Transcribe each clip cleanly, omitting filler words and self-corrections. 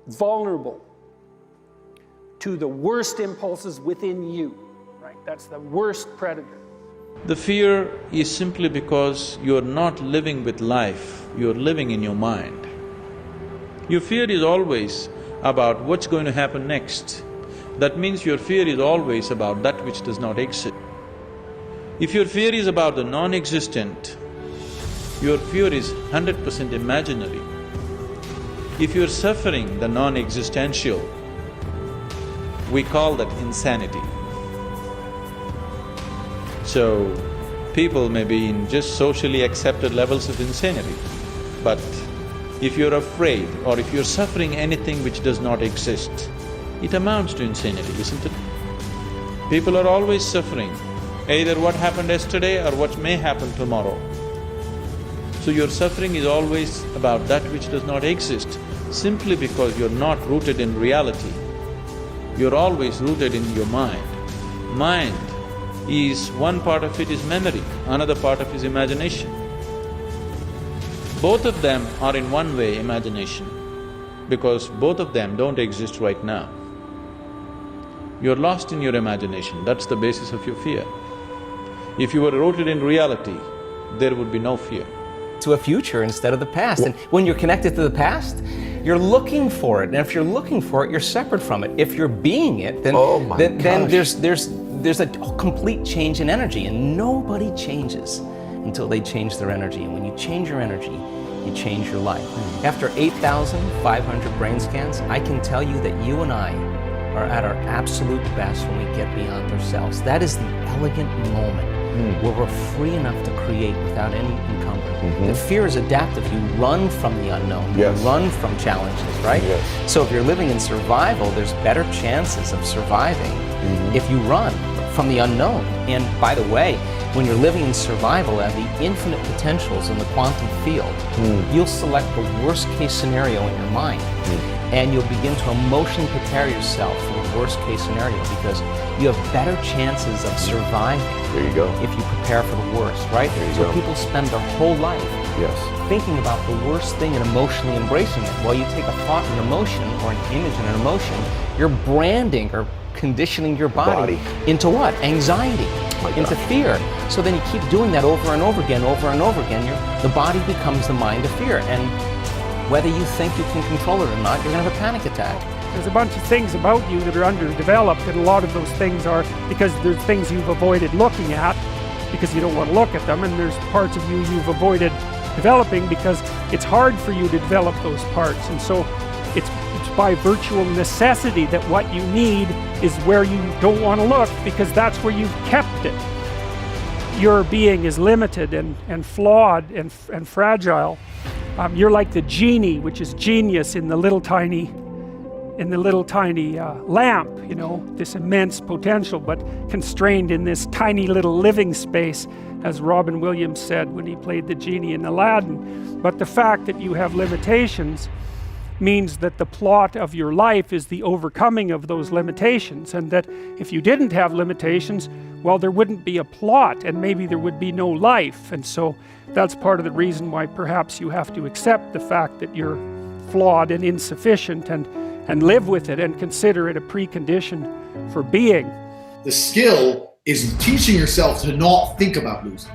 vulnerable to the worst impulses within you, right? That's the worst predator. The fear is simply because you're not living with life, you're living in your mind. Your fear is always about what's going to happen next. That means your fear is always about that which does not exist. If your fear is about the non-existent, your fear is 100% imaginary. If you're suffering the non-existential, we call that insanity. So, people may be in just socially accepted levels of insanity, but if you're afraid or if you're suffering anything which does not exist, it amounts to insanity, isn't it? People are always suffering, either what happened yesterday or what may happen tomorrow. So your suffering is always about that which does not exist, simply because you're not rooted in reality. You're always rooted in your mind. Mind is… one part of it is memory, another part of it is imagination. Both of them are in one way imagination, because both of them don't exist right now. You're lost in your imagination, that's the basis of your fear. If you were rooted in reality, there would be no fear. To a future instead of the past. And when you're connected to the past, you're looking for it. And if you're looking for it, you're separate from it. If you're being it, then then there's a complete change in energy, and nobody changes until they change their energy. And when you change your energy, you change your life. After 8,500 brain scans, I can tell you that you and I are at our absolute best when we get beyond ourselves. That is the elegant moment where we're free enough to create without any encumbrance. The fear is adaptive. You run from the unknown. You run from challenges, right? So if you're living in survival, there's better chances of surviving if you run from the unknown. And by the way, when you're living in survival and the infinite potentials in the quantum field, you'll select the worst case scenario in your mind. And you'll begin to emotionally prepare yourself for the worst case scenario, because you have better chances of surviving. There you go. If you prepare for the worst, right? So people spend their whole life thinking about the worst thing and emotionally embracing it. While you take a thought and emotion, or an image and an emotion, you're branding or conditioning your body into what? Anxiety, into fear. So then you keep doing that over and over again, the body becomes the mind of fear. And whether you think you can control it or not, you're gonna have a panic attack. There's a bunch of things about you that are underdeveloped, and a lot of those things are because there's things you've avoided looking at because you don't want to look at them, and there's parts of you you've avoided developing because it's hard for you to develop those parts. And so it's by virtual necessity that what you need is where you don't want to look, because that's where you've kept it. Your being is limited and flawed and fragile. You're like the genie, which is genius in the little tiny lamp, you know, this immense potential, but constrained in this tiny little living space, as Robin Williams said when he played the genie in Aladdin. But the fact that you have limitations means that the plot of your life is the overcoming of those limitations, and that if you didn't have limitations, well, there wouldn't be a plot, and maybe there would be no life. And so that's part of the reason why perhaps you have to accept the fact that you're flawed and insufficient, and live with it and consider it a precondition for being. The skill is teaching yourself to not think about losing.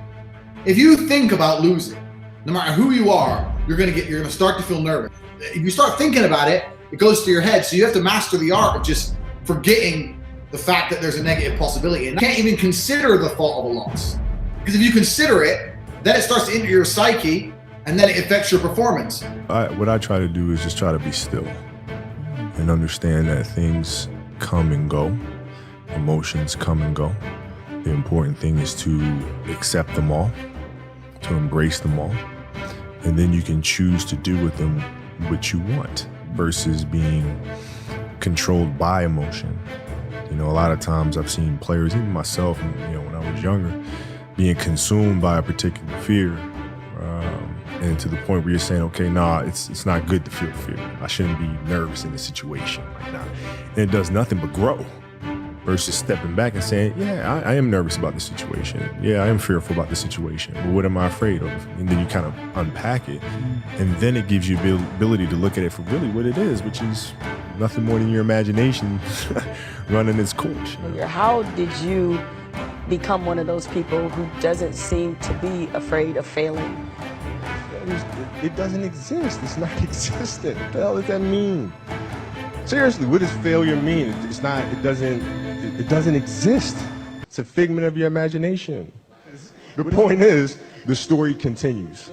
If you think about losing, no matter who you are, you're gonna start to feel nervous. If you start thinking about it, it goes to your head. So you have to master the art of just forgetting the fact that there's a negative possibility, and you can't even consider the thought of a loss. Because if you consider it, then it starts to enter your psyche, and then it affects your performance. What I try to do is just try to be still and understand that things come and go, emotions come and go. The important thing is to accept them all, to embrace them all, and then you can choose to do with them what you want versus being controlled by emotion. You know, a lot of times I've seen players, even myself, you know, when I was younger, being consumed by a particular fear, and to the point where you're saying, okay, nah, it's not good to feel fear. I shouldn't be nervous in this situation right now. And it does nothing but grow. versus stepping back and saying, yeah, I am nervous about the situation. Yeah, I am fearful about the situation. But what am I afraid of? And then you kind of unpack it. And then it gives you the ability to look at it for really what it is, which is nothing more than your imagination running its course. You know? How did you become one of those people who doesn't seem to be afraid of failing? It doesn't exist. It's not existent. What the hell does that mean? Seriously, what does failure mean? It's not, it doesn't exist. It's a figment of your imagination. The point is, the story continues.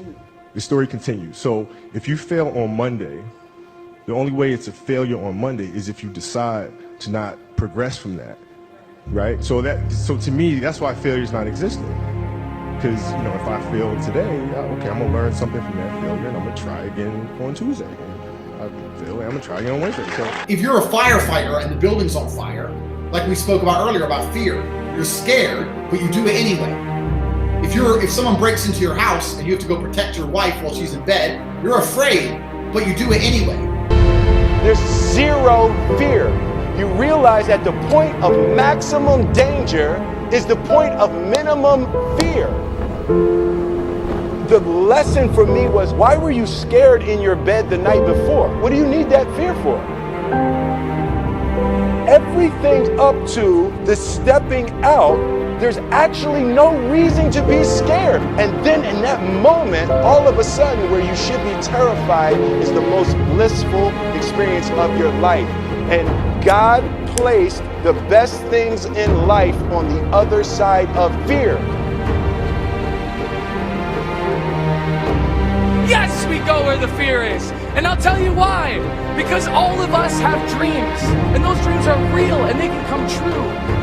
The story continues. So if you fail on Monday, the only way it's a failure on Monday is if you decide to not progress from that, right? So to me, that's why failure is not existent. Because, you know, if I fail today, okay, I'm gonna learn something from that failure and I'm gonna try again on Tuesday. I fail, I'm gonna try again on Wednesday. So if you're a firefighter and the building's on fire, like we spoke about earlier about fear, you're scared, but you do it anyway. If someone breaks into your house and you have to go protect your wife while she's in bed, you're afraid, but you do it anyway. There's zero fear. You realize that the point of maximum danger is the point of minimum fear. The lesson for me was, why were you scared in your bed the night before? What do you need that fear for? Everything up to the stepping out, there's actually no reason to be scared. And then in that moment, all of a sudden, where you should be terrified is the most blissful experience of your life. And God placed the best things in life on the other side of fear. Yes, we go where the fear is. And I'll tell you why. Because all of us have dreams. And those dreams are real and they can come true.